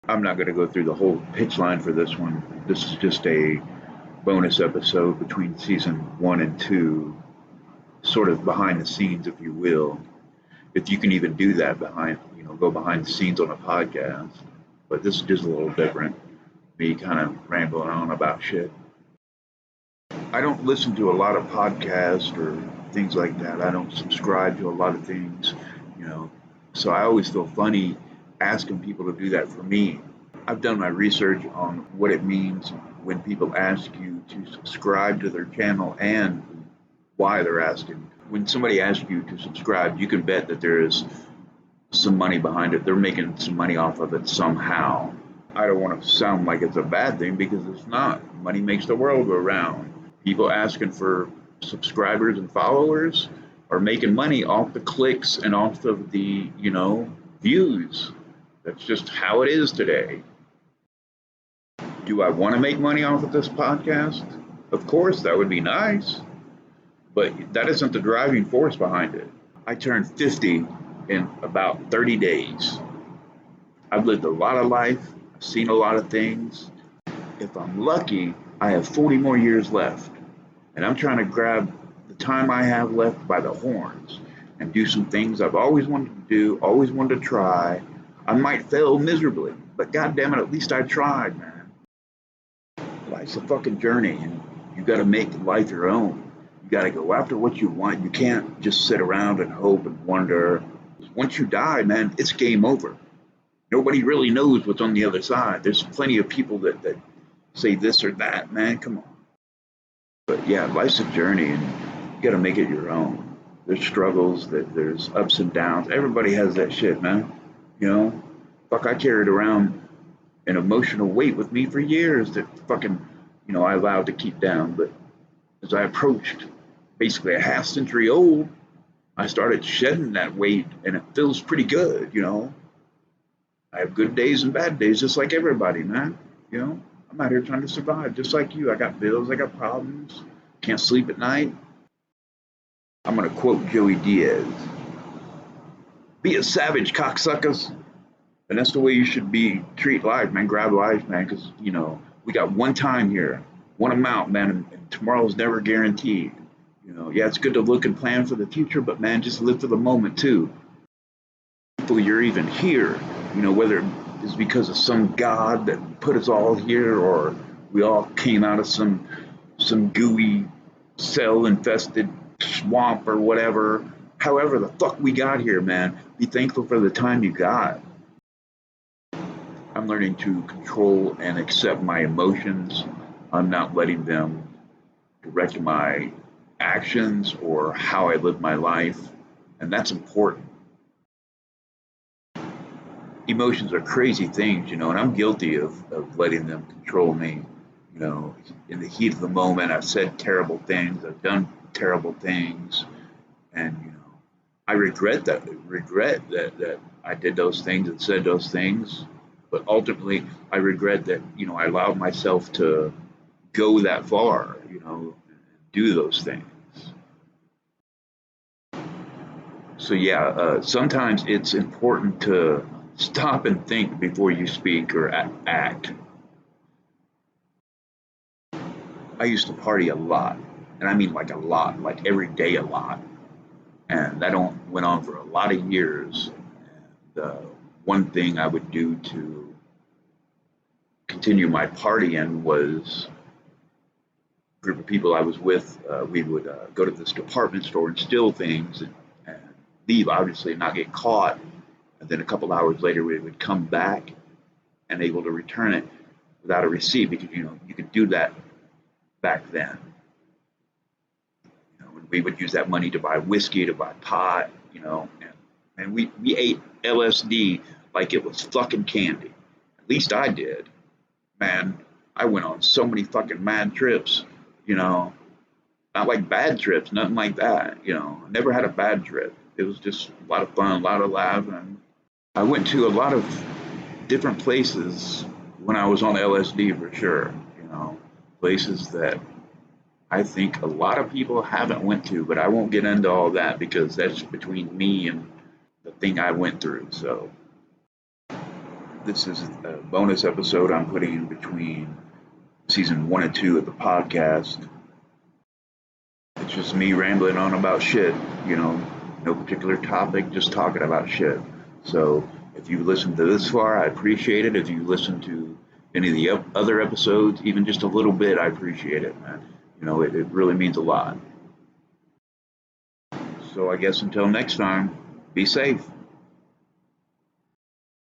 I'm not going to go through the whole pitch line for this one. This is just a bonus episode between season 1 and 2, sort of behind the scenes, if you will. If you can even do that go behind the scenes on a podcast. But this is just a little different. Me kind of rambling on about shit. I don't listen to a lot of podcasts or things like that. I don't subscribe to a lot of things, you know. So I always feel funny asking people to do that for me. I've done my research on what it means when people ask you to subscribe to their channel and why they're asking. When somebody asks you to subscribe, you can bet that there is some money behind it. They're making some money off of it somehow. I don't want to sound like it's a bad thing because it's not. Money makes the world go round. People asking for subscribers and followers are making money off the clicks and off of the, views. That's just how it is today. Do I want to make money off of this podcast? Of course, that would be nice. But that isn't the driving force behind it. I turned 50 in about 30 days. I've lived a lot of life. I've seen a lot of things. If I'm lucky, I have 40 more years left. And I'm trying to grab the time I have left by the horns and do some things I've always wanted to do, always wanted to try. I might fail miserably, but goddamn it, at least I tried, man. Life's a fucking journey, and you got to make life your own. You got to go after what you want. You can't just sit around and hope and wonder. Once you die, man, it's game over. Nobody really knows what's on the other side. There's plenty of people that say this or that, man. Come on. But yeah, life's a journey, and you got to make it your own. There's struggles, there's ups and downs. Everybody has that shit, man. Fuck, I carried around an emotional weight with me for years that fucking, I allowed to keep down. But as I approached basically a half century old, I started shedding that weight, and it feels pretty good. I have good days and bad days, just like everybody, man. I'm out here trying to survive, just like you. I got bills, I got problems, can't sleep at night. I'm gonna quote Joey Diaz: "Be a savage, cocksuckers." And that's the way you should treat life, man. Grab life, man, because we got one time here, one amount, man, and tomorrow's never guaranteed. Yeah, it's good to look and plan for the future, but man, just live for the moment too. People, you're even here, whether it's because of some god that put us all here, or we all came out of some gooey cell infested swamp or whatever. However the fuck we got here, man, be thankful for the time you got. I'm learning to control and accept my emotions. I'm not letting them direct my actions or how I live my life, and that's important. Emotions are crazy things, and I'm guilty of letting them control me. In the heat of the moment, I've said terrible things, I've done terrible things, and I regret that I did those things and said those things. But ultimately, I regret that I allowed myself to go that far, and do those things. So yeah, sometimes it's important to stop and think before you speak or act. I used to party a lot, and I mean like a lot, like every day a lot, and that went on for a lot of years. And one thing I would do to continue my partying was a group of people I was with. We would go to this department store and steal things and leave, obviously, not get caught. And then a couple hours later, we would come back and able to return it without a receipt because you could do that back then. And we would use that money to buy whiskey, to buy pot, and we ate LSD like it was fucking candy. At least I did. Man, I went on so many fucking mad trips, not like bad trips, nothing like that. I never had a bad trip. It was just a lot of fun, a lot of laughing. I went to a lot of different places when I was on LSD for sure, places that I think a lot of people haven't went to, but I won't get into all that because that's between me and the thing I went through. So This is a bonus episode I'm putting in between season 1 and 2 of the podcast. It's just me rambling on about shit, you know, no particular topic, just talking about shit. So if you listened to this far, I appreciate it. If you listen to any of the other episodes, even just a little bit, I appreciate it, man. You know, it really means a lot. So I guess until next time, be safe.